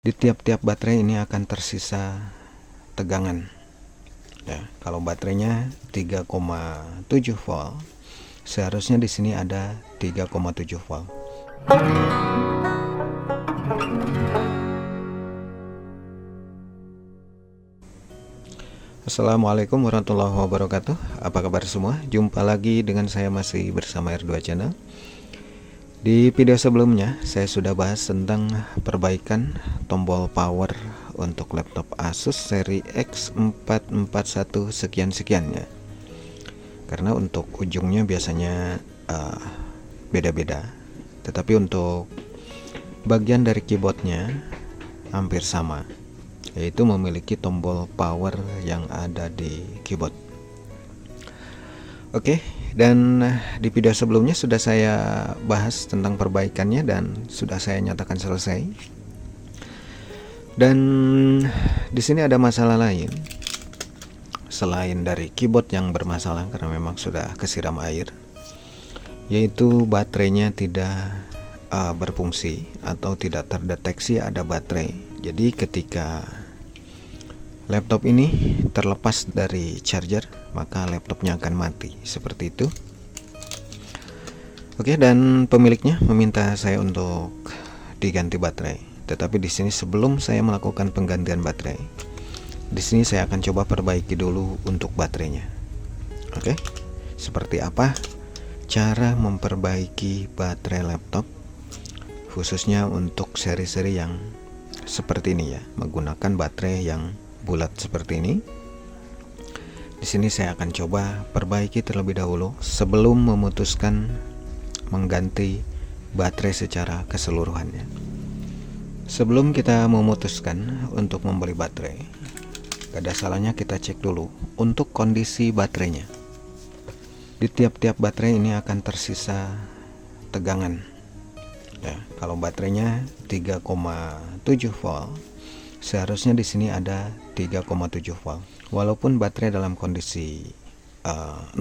Di tiap-tiap baterai ini akan tersisa tegangan. Ya, kalau baterainya 3,7 volt, seharusnya di sini ada 3,7 volt. Assalamualaikum warahmatullahi wabarakatuh. Apa kabar semua? Jumpa lagi dengan saya masih bersama R2 Channel. Di video sebelumnya saya sudah bahas tentang perbaikan tombol power untuk laptop Asus seri X441 sekian-sekian ya. Karena untuk ujungnya biasanya beda-beda, tetapi untuk bagian dari keyboardnya hampir sama, yaitu memiliki tombol power yang ada di keyboard. Oke, dan di video sebelumnya sudah saya bahas tentang perbaikannya dan sudah saya nyatakan selesai. Dan di sini ada masalah lain selain dari keyboard yang bermasalah karena memang sudah kesiram air, yaitu baterainya tidak berfungsi atau tidak terdeteksi ada baterai. Jadi ketika laptop ini terlepas dari charger, maka laptopnya akan mati, seperti itu. Oke, dan pemiliknya meminta saya untuk diganti baterai. Tetapi di sini sebelum saya melakukan penggantian baterai, di sini saya akan coba perbaiki dulu untuk baterainya. Oke, seperti apa cara memperbaiki baterai laptop, khususnya untuk seri-seri yang seperti ini ya, menggunakan baterai yang bulat seperti ini. Di sini saya akan coba perbaiki terlebih dahulu sebelum memutuskan mengganti baterai secara keseluruhannya. Sebelum kita memutuskan untuk membeli baterai, gak ada salahnya kita cek dulu untuk kondisi baterainya. Di tiap-tiap baterai ini akan tersisa tegangan. Ya, kalau baterainya 3,7 volt, seharusnya di sini ada 3,7 volt. Walaupun baterai dalam kondisi 0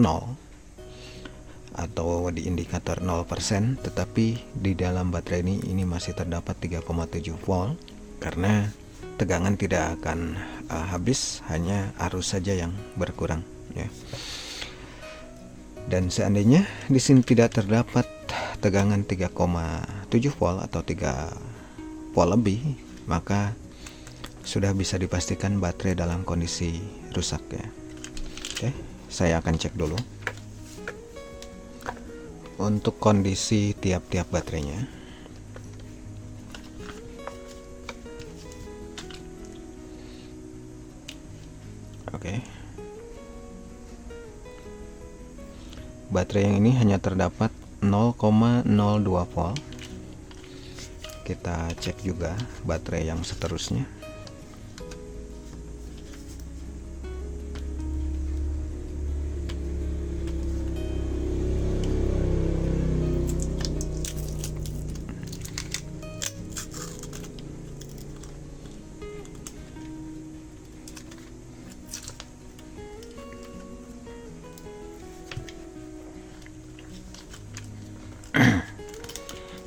atau di indikator 0%, tetapi di dalam baterai ini masih terdapat 3,7 volt karena tegangan tidak akan habis, hanya arus saja yang berkurang ya. Dan seandainya di sini tidak terdapat tegangan 3,7 volt atau 3 volt lebih, maka sudah bisa dipastikan baterai dalam kondisi rusak ya. Oke, saya akan cek dulu untuk kondisi tiap-tiap baterainya. Oke, baterai yang ini hanya terdapat 0,02 volt. Kita cek juga baterai yang seterusnya.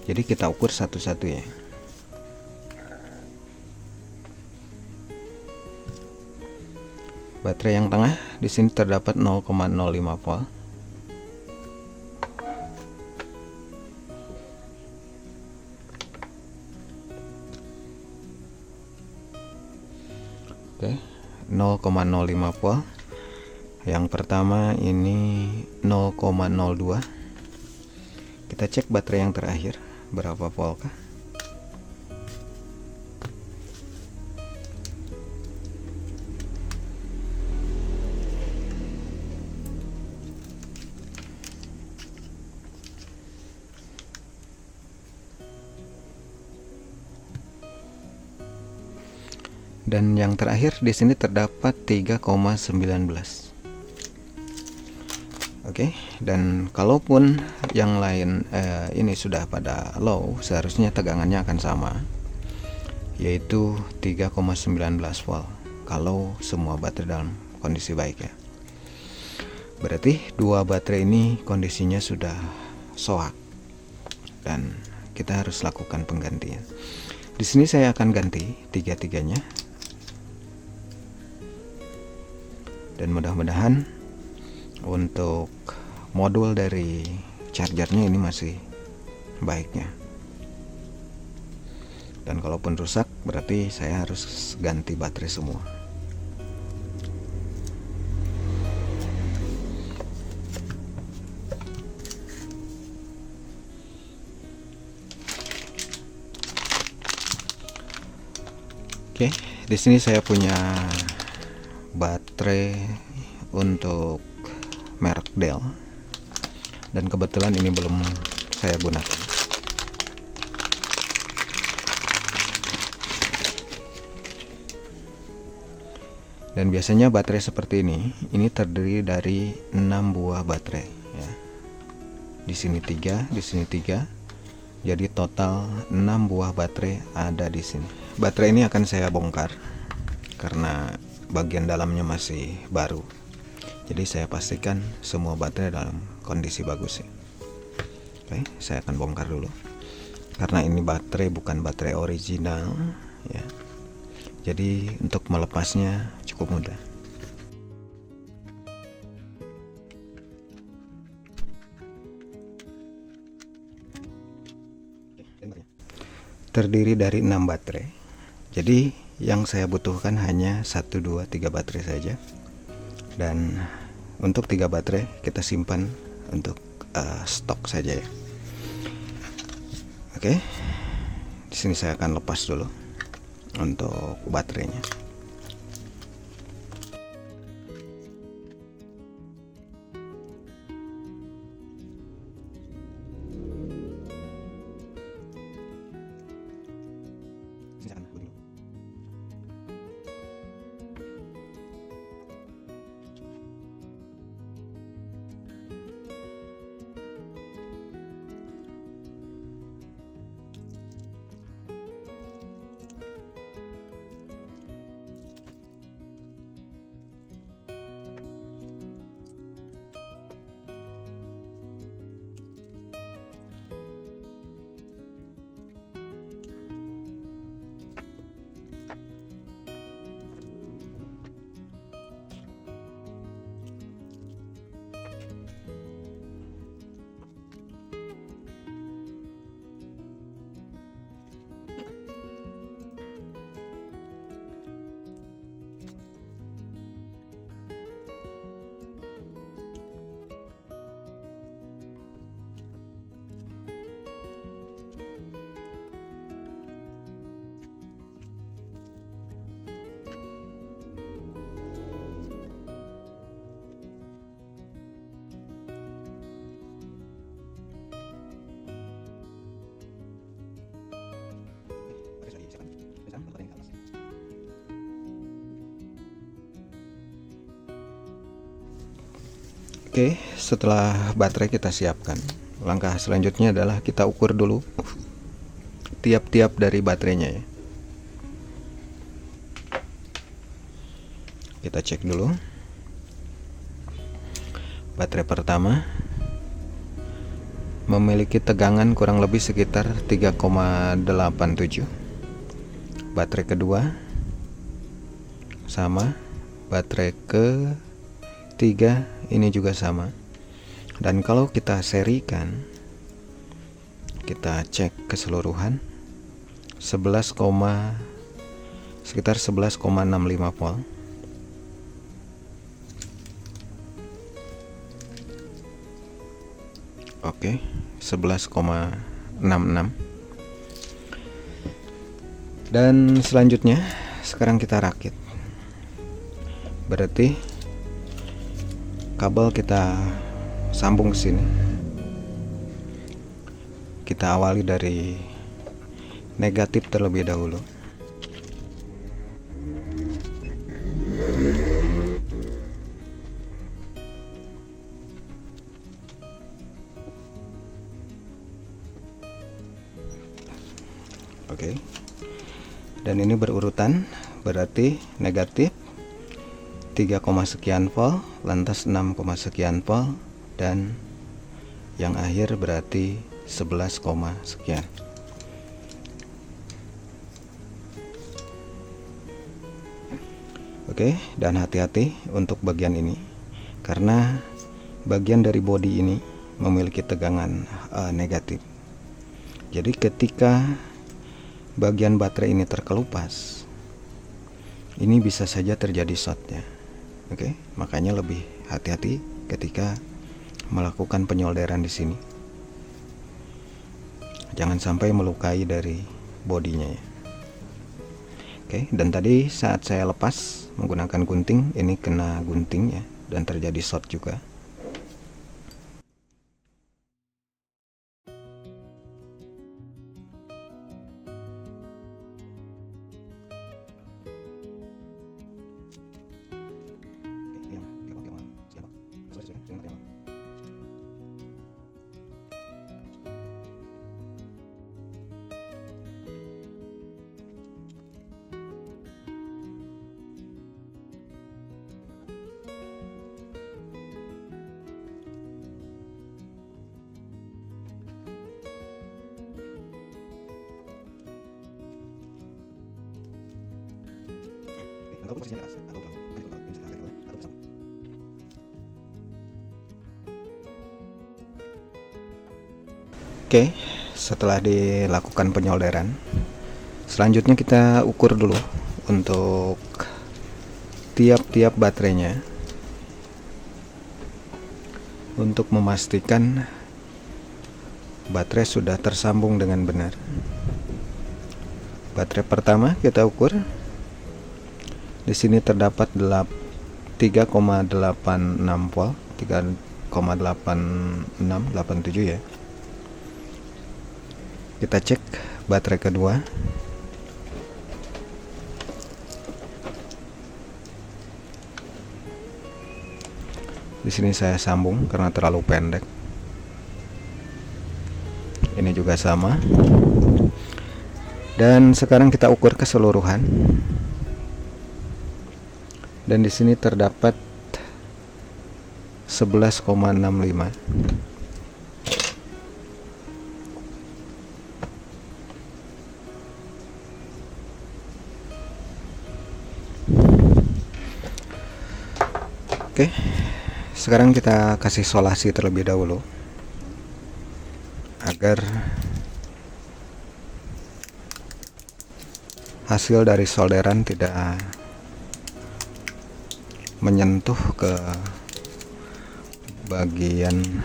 Jadi kita ukur satu-satu ya. Baterai yang tengah di sini terdapat 0,05 volt. Oke, 0,05 volt. Yang pertama ini 0,02. Kita cek baterai yang terakhir berapa volt kah? Dan yang terakhir di sini terdapat 3,19. Oke, dan kalaupun yang lain ini sudah pada low, seharusnya tegangannya akan sama, yaitu 3,19 volt kalau semua baterai dalam kondisi baik ya. Berarti dua baterai ini kondisinya sudah soak dan kita harus lakukan penggantian. Di Di sini saya akan ganti tiga-tiganya, dan mudah-mudahan untuk modul dari chargernya ini masih baiknya. Dan kalaupun rusak berarti saya harus ganti baterai semua. Oke, di sini saya punya baterai untuk merek Dell, dan kebetulan ini belum saya gunakan. Dan biasanya baterai seperti ini terdiri dari 6 buah baterai ya. Di sini 3, di sini 3. Jadi total 6 buah baterai ada di sini. Baterai ini akan saya bongkar karena bagian dalamnya masih baru. Jadi saya pastikan semua baterai dalam kondisi bagus ya. Oke, saya akan bongkar dulu. Karena ini baterai bukan baterai original ya. Jadi untuk melepasnya cukup mudah. Terdiri dari 6 baterai. Jadi yang saya butuhkan hanya 1, 2, 3 baterai saja. Dan untuk 3 baterai kita simpan untuk stok saja ya. Oke. Di sini saya akan lepas dulu untuk baterainya. Oke, setelah baterai kita siapkan, langkah selanjutnya adalah kita ukur dulu tiap-tiap dari baterainya ya. Kita cek dulu. Baterai pertama memiliki tegangan kurang lebih sekitar 3,87. Baterai kedua sama, baterai ketiga ini juga sama. Dan kalau kita serikan, kita cek keseluruhan sekitar 11,65 volt. Oke, 11,66. Dan selanjutnya sekarang kita rakit. Berarti kabel kita sambung ke sini. Kita awali dari negatif terlebih dahulu. Oke. Dan ini berurutan, berarti negatif 3, sekian volt, lantas 6, sekian volt, dan yang akhir berarti 11, sekian. Oke, dan hati-hati untuk bagian ini karena bagian dari bodi ini memiliki tegangan negatif. Jadi ketika bagian baterai ini terkelupas, ini bisa saja terjadi shortnya. Oke, makanya lebih hati-hati ketika melakukan penyolderan di sini. Jangan sampai melukai dari bodinya ya. Oke, dan tadi saat saya lepas menggunakan gunting, ini kena gunting ya, dan terjadi short juga. Oke, setelah dilakukan penyolderan, selanjutnya kita ukur dulu untuk tiap-tiap baterainya untuk memastikan baterai sudah tersambung dengan benar. Baterai pertama kita ukur. Di sini terdapat 3,86 volt, 3,8687 ya. Kita cek baterai kedua. Di sini saya sambung karena terlalu pendek. Ini juga sama. Dan sekarang kita ukur keseluruhan. Dan di sini terdapat 11,65. Oke, sekarang kita kasih solasi terlebih dahulu agar hasil dari solderan tidak menyentuh ke bagian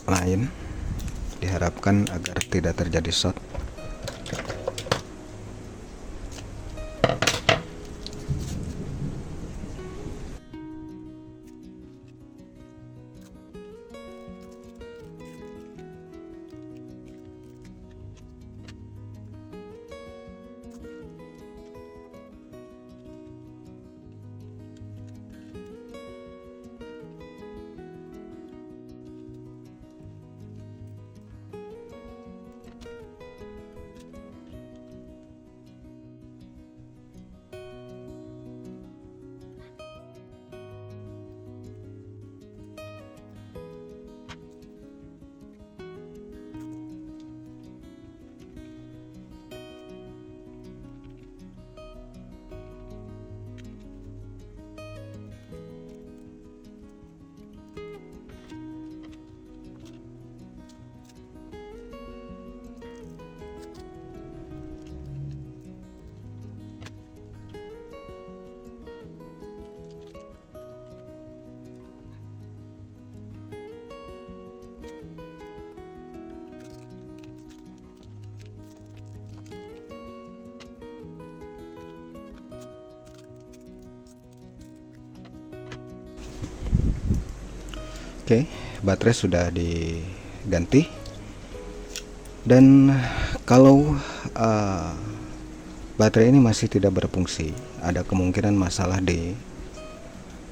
lain. Diharapkan agar tidak terjadi short. Oke, baterai sudah diganti. Dan kalau baterai ini masih tidak berfungsi, ada kemungkinan masalah di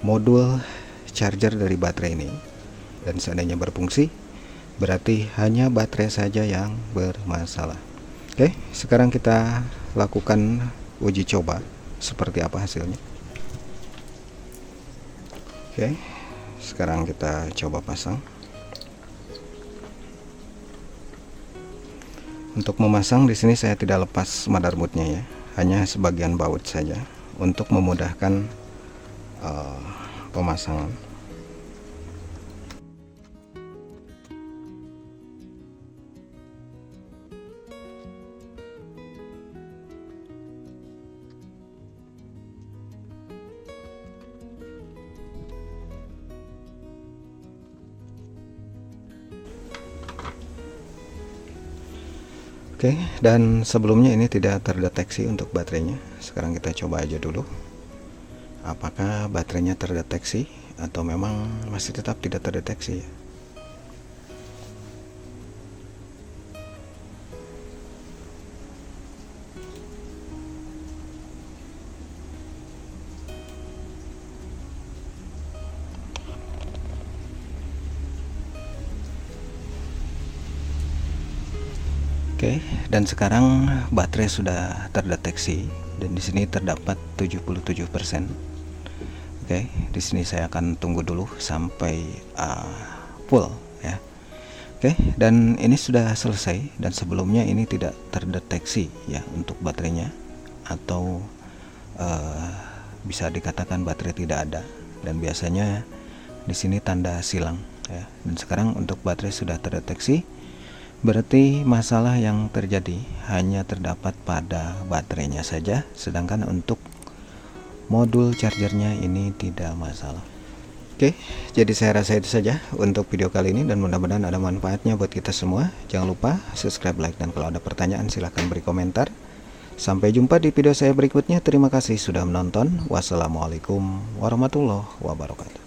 modul charger dari baterai ini. Dan seandainya berfungsi, berarti hanya baterai saja yang bermasalah. Oke, sekarang kita lakukan uji coba seperti apa hasilnya. Oke, sekarang kita coba pasang. Untuk memasang di sini saya tidak lepas motherboardnya ya, hanya sebagian baut saja. untuk memudahkan pemasangan. Oke, dan sebelumnya ini tidak terdeteksi untuk baterainya. Sekarang kita coba aja dulu apakah baterainya terdeteksi atau memang masih tetap tidak terdeteksi ya. Oke, dan sekarang baterai sudah terdeteksi dan di sini terdapat 77%. Oke, di sini saya akan tunggu dulu sampai full ya. Oke, dan ini sudah selesai, dan sebelumnya ini tidak terdeteksi ya untuk baterainya, atau bisa dikatakan baterai tidak ada, dan biasanya di sini tanda silang ya. Dan sekarang untuk baterai sudah terdeteksi, berarti masalah yang terjadi hanya terdapat pada baterainya saja, sedangkan untuk modul chargernya ini tidak masalah. Oke, jadi saya rasa itu saja untuk video kali ini, dan mudah-mudahan ada manfaatnya buat kita semua. Jangan lupa subscribe, like, dan kalau ada pertanyaan silahkan beri komentar. Sampai jumpa di video saya berikutnya. Terima kasih sudah menonton. Wassalamualaikum warahmatullahi wabarakatuh.